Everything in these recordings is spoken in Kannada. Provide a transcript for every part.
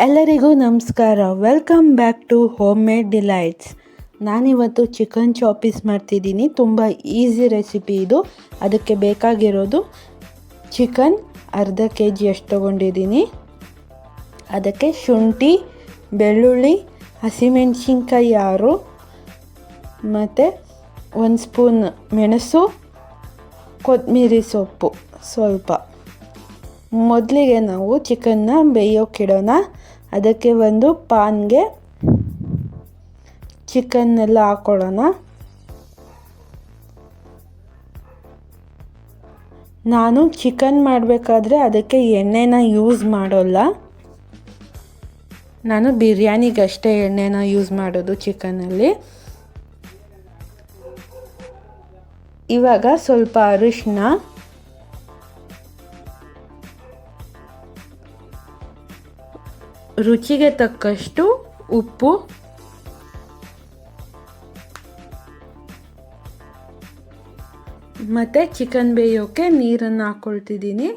ಎಲ್ಲರಿಗೂ ನಮಸ್ಕಾರ. Welcome back to home made delights. ನಾನಿವತ್ತು ಚಿಕನ್ ಚಾಪೀಸ್ ಮಾಡ್ತಿದ್ದೀನಿ. ತುಂಬ ಈಸಿ ರೆಸಿಪಿ ಇದು. ಅದಕ್ಕೆ ಬೇಕಾಗಿರೋದು ಚಿಕನ್ ಅರ್ಧ kg ಅಷ್ಟು ತೊಗೊಂಡಿದ್ದೀನಿ. ಅದಕ್ಕೆ ಶುಂಠಿ, ಬೆಳ್ಳುಳ್ಳಿ, ಹಸಿಮೆಣಸಿನ್ಕಾಯಿ 6 ಮತ್ತು 1 ಸ್ಪೂನ್ ಮೆಣಸು, ಕೊತ್ತಂಬರಿ ಸೊಪ್ಪು ಸ್ವಲ್ಪ. ಮೊದಲಿಗೆ ನಾವು ಚಿಕನ್ನ ಬೇಯೋಕ್ಕಿಡೋಣ. ಅದಕ್ಕೆ ಒಂದು ಪಾನ್ಗೆ ಚಿಕನ್ನೆಲ್ಲ ಹಾಕ್ಕೊಳ್ಳೋಣ. ನಾನು ಚಿಕನ್ ಮಾಡಬೇಕಾದ್ರೆ ಅದಕ್ಕೆ ಎಣ್ಣೆನ ಯೂಸ್ ಮಾಡೋಲ್ಲ. ನಾನು ಬಿರಿಯಾನಿಗಷ್ಟೇ ಎಣ್ಣೆನ ಯೂಸ್ ಮಾಡೋದು ಚಿಕನಲ್ಲಿ. ಇವಾಗ ಸ್ವಲ್ಪ ಅರಿಶಿನ, ರುಚಿಗೆ ತಕ್ಕಷ್ಟು ಉಪ್ಪು, ಮತ್ತು ಚಿಕನ್ ಬೇಯೋಕ್ಕೆ ನೀರನ್ನು ಹಾಕ್ಕೊಳ್ತಿದ್ದೀನಿ.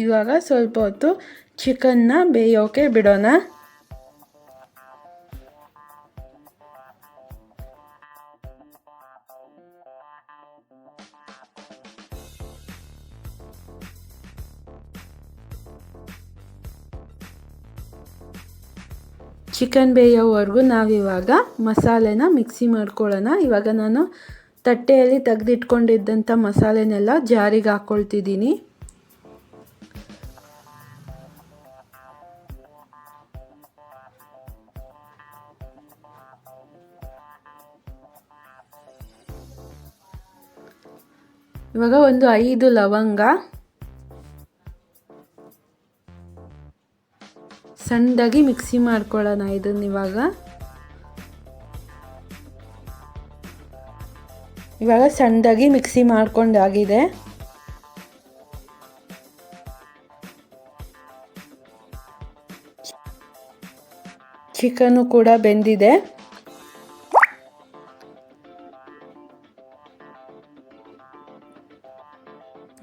ಇವಾಗ ಸ್ವಲ್ಪ ಹೊತ್ತು ಚಿಕನ್ನ ಬೇಯೋಕ್ಕೆ ಬಿಡೋಣ. ಚಿಕನ್ ಬೇಯೋವರೆಗೂ ನಾವಿವಾಗ ಮಸಾಲೆನ ಮಿಕ್ಸಿ ಮಾಡ್ಕೊಳ್ಳೋಣ. ಇವಾಗ ನಾನು ತಟ್ಟೆಯಲ್ಲಿ ತೆಗೆದಿಟ್ಕೊಂಡಿದ್ದಂಥ ಮಸಾಲೆನೆಲ್ಲ ಜಾರಿಗೆ ಹಾಕ್ಕೊಳ್ತಿದ್ದೀನಿ. ಇವಾಗ ಒಂದು 5 ಲವಂಗ, ಸಣ್ಣದಾಗಿ ಮಿಕ್ಸಿ ಮಾಡ್ಕೊಳ್ಳೋಣ ಇದನ್ನು. ಇವಾಗ ಸಣ್ಣದಾಗಿ ಮಿಕ್ಸಿ ಮಾಡ್ಕೊಂಡಾಗಿದೆ. ಚಿಕನ್ನು ಕೂಡ ಬೆಂದಿದೆ.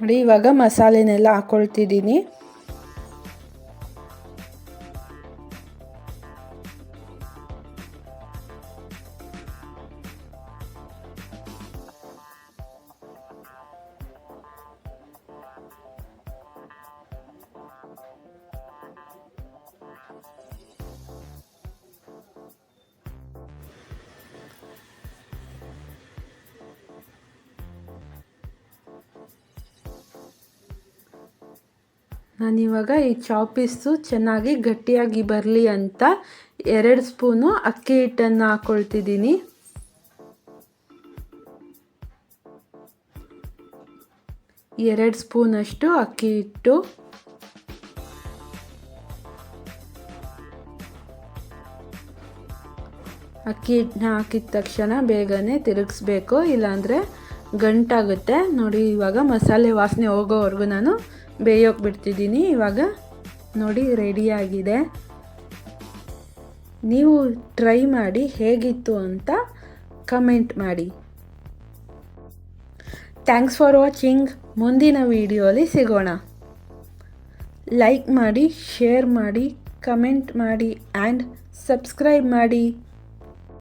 ನೋಡಿ, ಇವಾಗ ಮಸಾಲೆನೆಲ್ಲ ಹಾಕ್ಕೊಳ್ತಿದ್ದೀನಿ. ನಾನಿವಾಗ ಈ ಚಾಪೀಸು ಚೆನ್ನಾಗಿ ಗಟ್ಟಿಯಾಗಿ ಬರಲಿ ಅಂತ 2 ಸ್ಪೂನು ಅಕ್ಕಿ ಹಿಟ್ಟನ್ನು ಹಾಕ್ಕೊಳ್ತಿದ್ದೀನಿ. ಎರಡು ಸ್ಪೂನಷ್ಟು ಅಕ್ಕಿ ಹಿಟ್ಟು, ಅಕ್ಕಿ ಹಿಟ್ಟನ್ನ ಹಾಕಿದ ತಕ್ಷಣ ಬೇಗನೆ ತಿರುಗಿಸ್ಬೇಕು, ಇಲ್ಲಾಂದರೆ ಗಂಟಾಗುತ್ತೆ. ನೋಡಿ, ಇವಾಗ ಮಸಾಲೆ ವಾಸನೆ ಹೋಗೋವರೆಗೂ ನಾನು ಬೇಯೋಕೆ ಬಿಡ್ತಿದ್ದೀನಿ. ಇವಾಗ ನೋಡಿ ರೆಡಿಯಾಗಿದೆ. ನೀವು ಟ್ರೈ ಮಾಡಿ ಹೇಗಿತ್ತು ಅಂತ ಕಮೆಂಟ್ ಮಾಡಿ. Thanks for watching. ಮುಂದಿನ ವಿಡಿಯೋಲಿ ಸಿಗೋಣ. ಲೈಕ್ ಮಾಡಿ, ಶೇರ್ ಮಾಡಿ, ಕಮೆಂಟ್ ಮಾಡಿ ಆ್ಯಂಡ್ ಸಬ್ಸ್ಕ್ರೈಬ್ ಮಾಡಿ.